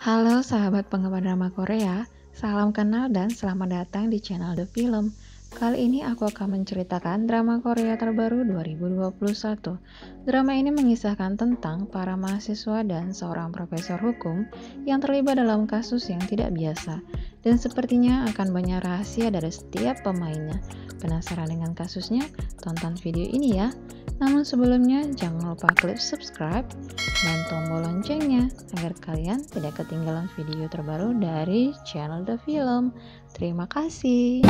Halo sahabat penggemar drama Korea, salam kenal dan selamat datang di channel The Film. Kali ini aku akan menceritakan drama Korea terbaru 2021. Drama ini mengisahkan tentang para mahasiswa dan seorang profesor hukum yang terlibat dalam kasus yang tidak biasa. Dan sepertinya akan banyak rahasia dari setiap pemainnya. Penasaran dengan kasusnya? Tonton video ini ya. Namun sebelumnya jangan lupa klik subscribe dan tombol loncengnya agar kalian tidak ketinggalan video terbaru dari channel The Film. Terima kasih.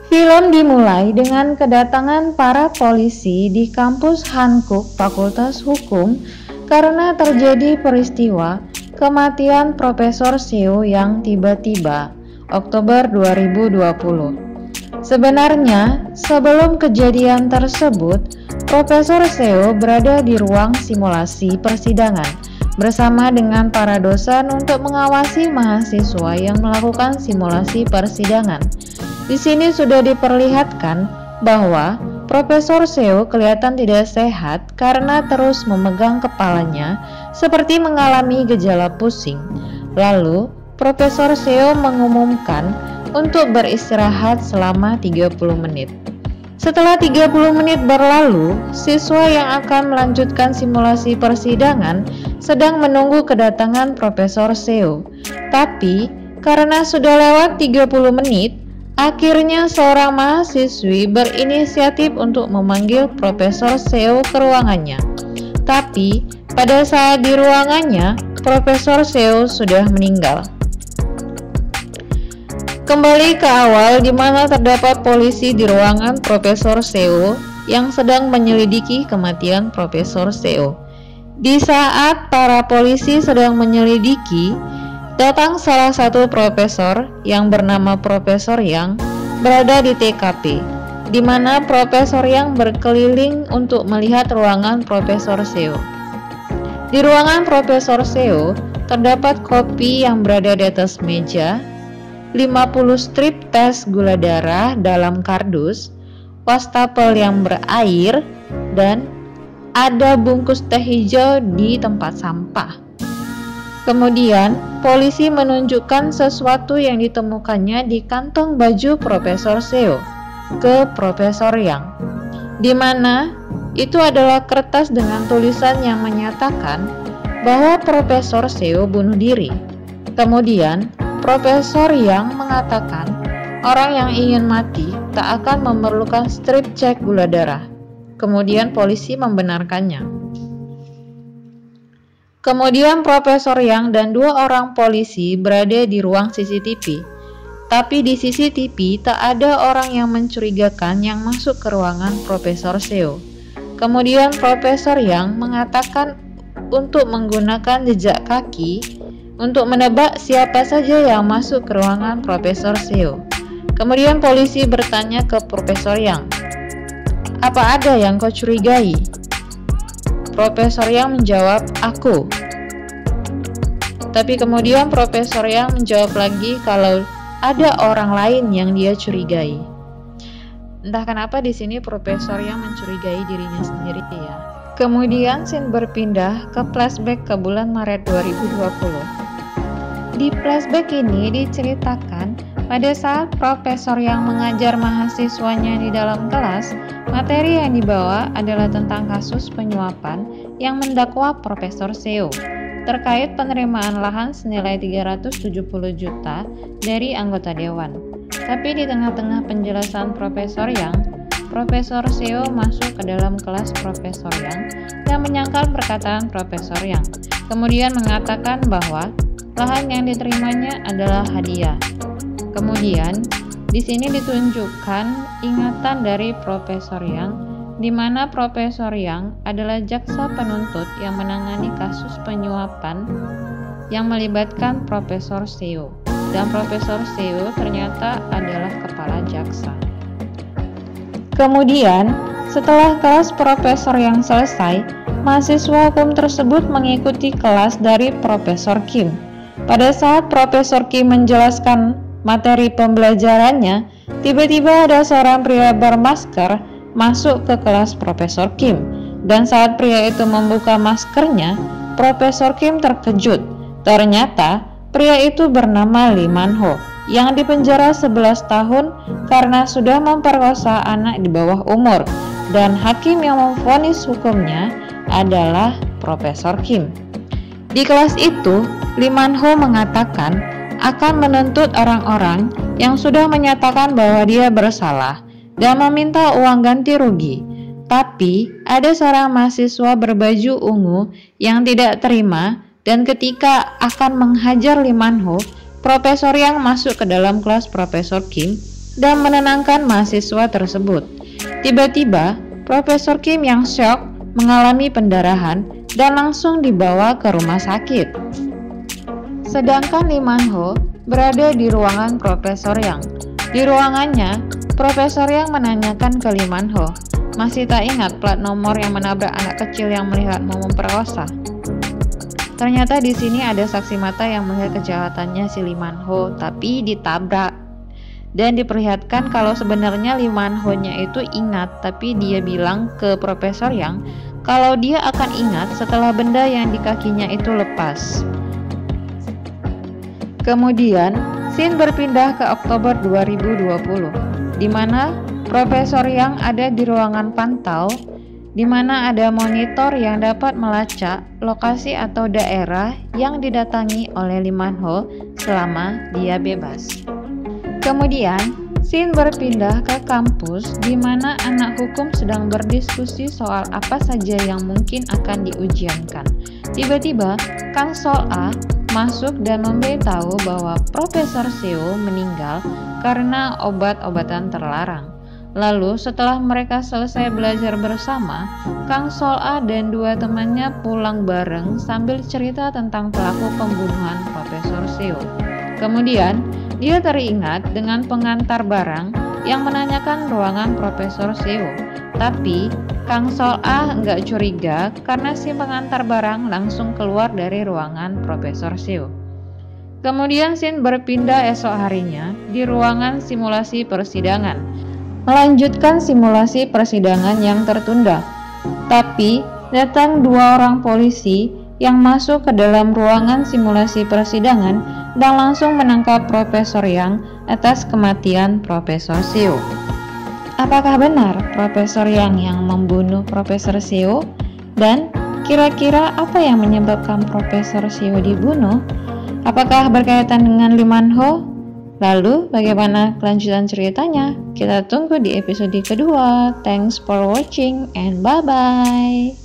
Film dimulai dengan kedatangan para polisi di kampus Hankuk Fakultas Hukum karena terjadi peristiwa kematian Profesor Seo yang tiba-tiba Oktober 2020. Sebenarnya, sebelum kejadian tersebut, Profesor Seo berada di ruang simulasi persidangan bersama dengan para dosen untuk mengawasi mahasiswa yang melakukan simulasi persidangan. Di sini sudah diperlihatkan bahwa Profesor Seo kelihatan tidak sehat karena terus memegang kepalanya seperti mengalami gejala pusing. Lalu, Profesor Seo mengumumkan untuk beristirahat selama 30 menit. Setelah 30 menit berlalu, siswa yang akan melanjutkan simulasi persidangan sedang menunggu kedatangan Profesor Seo. Tapi, karena sudah lewat 30 menit, akhirnya seorang mahasiswi berinisiatif untuk memanggil Profesor Seo ke ruangannya. Tapi, pada saat di ruangannya, Profesor Seo sudah meninggal. Kembali ke awal di mana terdapat polisi di ruangan Profesor Seo yang sedang menyelidiki kematian Profesor Seo. Di saat para polisi sedang menyelidiki, datang salah satu profesor yang bernama Profesor Yang berada di TKP, di mana Profesor Yang berkeliling untuk melihat ruangan Profesor Seo. Di ruangan Profesor Seo terdapat kopi yang berada di atas meja, 50 strip tes gula darah dalam kardus, wastafel yang berair, dan ada bungkus teh hijau di tempat sampah. Kemudian, polisi menunjukkan sesuatu yang ditemukannya di kantong baju Profesor Seo ke Profesor Yang, di mana itu adalah kertas dengan tulisan yang menyatakan bahwa Profesor Seo bunuh diri. Kemudian, Profesor Yang mengatakan orang yang ingin mati tak akan memerlukan strip cek gula darah. Kemudian polisi membenarkannya. Kemudian Profesor Yang dan dua orang polisi berada di ruang CCTV. Tapi di CCTV tak ada orang yang mencurigakan yang masuk ke ruangan Profesor Seo. Kemudian Profesor Yang mengatakan untuk menggunakan jejak kaki untuk menebak siapa saja yang masuk ke ruangan Profesor Seo. Kemudian polisi bertanya ke Profesor Yang, "Apa ada yang kau curigai?" Profesor Yang menjawab, "Aku." Tapi kemudian Profesor Yang menjawab lagi kalau ada orang lain yang dia curigai. Entah kenapa di sini Profesor Yang mencurigai dirinya sendiri ya. Kemudian scene berpindah ke flashback ke bulan Maret 2020. Di flashback ini diceritakan pada saat Profesor Yang mengajar mahasiswanya di dalam kelas, materi yang dibawa adalah tentang kasus penyuapan yang mendakwa Profesor Seo terkait penerimaan lahan senilai 370 juta dari anggota dewan. Tapi di tengah-tengah penjelasan Profesor Yang, Profesor Seo masuk ke dalam kelas Profesor Yang dan menyangkal perkataan Profesor Yang. Kemudian mengatakan bahwa lahan yang diterimanya adalah hadiah. Kemudian, di sini ditunjukkan ingatan dari Profesor Yang, di mana Profesor Yang adalah jaksa penuntut yang menangani kasus penyuapan yang melibatkan Profesor Seo, dan Profesor Seo ternyata adalah kepala jaksa. Kemudian, setelah kelas Profesor Yang selesai, mahasiswa hukum tersebut mengikuti kelas dari Profesor Kim. Pada saat Profesor Kim menjelaskan materi pembelajarannya, tiba-tiba ada seorang pria bermasker masuk ke kelas Profesor Kim. Dan saat pria itu membuka maskernya, Profesor Kim terkejut. Ternyata pria itu bernama Lee Man-ho yang dipenjara 11 tahun karena sudah memperkosa anak di bawah umur, dan hakim yang memvonis hukumnya adalah Profesor Kim. Di kelas itu, Lee Man-ho mengatakan akan menuntut orang-orang yang sudah menyatakan bahwa dia bersalah dan meminta uang ganti rugi. Tapi ada seorang mahasiswa berbaju ungu yang tidak terima, dan ketika akan menghajar Lee Man-ho, Profesor Yang masuk ke dalam kelas Profesor Kim dan menenangkan mahasiswa tersebut. Tiba-tiba, Profesor Kim yang syok mengalami pendarahan dan langsung dibawa ke rumah sakit. Sedangkan Lee Man-ho berada di ruangan Profesor Yang. Di ruangannya, Profesor Yang menanyakan ke Lee Man-ho, "Masih tak ingat plat nomor yang menabrak anak kecil yang melihatmu memperkosa?" Ternyata di sini ada saksi mata yang melihat kejahatannya si Lee Man-ho, tapi ditabrak. Dan diperlihatkan kalau sebenarnya Lee Man-ho-nya itu ingat, tapi dia bilang ke Profesor Yang kalau dia akan ingat setelah benda yang di kakinya itu lepas. Kemudian, scene berpindah ke Oktober 2020, di mana Profesor Yang ada di ruangan pantau, di mana ada monitor yang dapat melacak lokasi atau daerah yang didatangi oleh Lee Man-ho selama dia bebas. Kemudian, scene berpindah ke kampus di mana anak hukum sedang berdiskusi soal apa saja yang mungkin akan diujiankan. Tiba-tiba, Kang Sol-a masuk dan memberitahu bahwa Profesor Seo meninggal karena obat-obatan terlarang. Lalu setelah mereka selesai belajar bersama, Kang Sol-a dan dua temannya pulang bareng sambil cerita tentang pelaku pembunuhan Profesor Seo. Kemudian, dia teringat dengan pengantar barang yang menanyakan ruangan Profesor Seo. Tapi, Kang Sol-a nggak curiga karena si pengantar barang langsung keluar dari ruangan Profesor Seo. Kemudian scene berpindah esok harinya di ruangan simulasi persidangan, melanjutkan simulasi persidangan yang tertunda. Tapi datang dua orang polisi yang masuk ke dalam ruangan simulasi persidangan dan langsung menangkap Profesor Yang atas kematian Profesor Seo. Apakah benar Profesor Yang membunuh Profesor Seo? Dan kira-kira apa yang menyebabkan Profesor Seo dibunuh? Apakah berkaitan dengan Lee Man-ho? Lalu bagaimana kelanjutan ceritanya? Kita tunggu di episode kedua. Thanks for watching and bye-bye.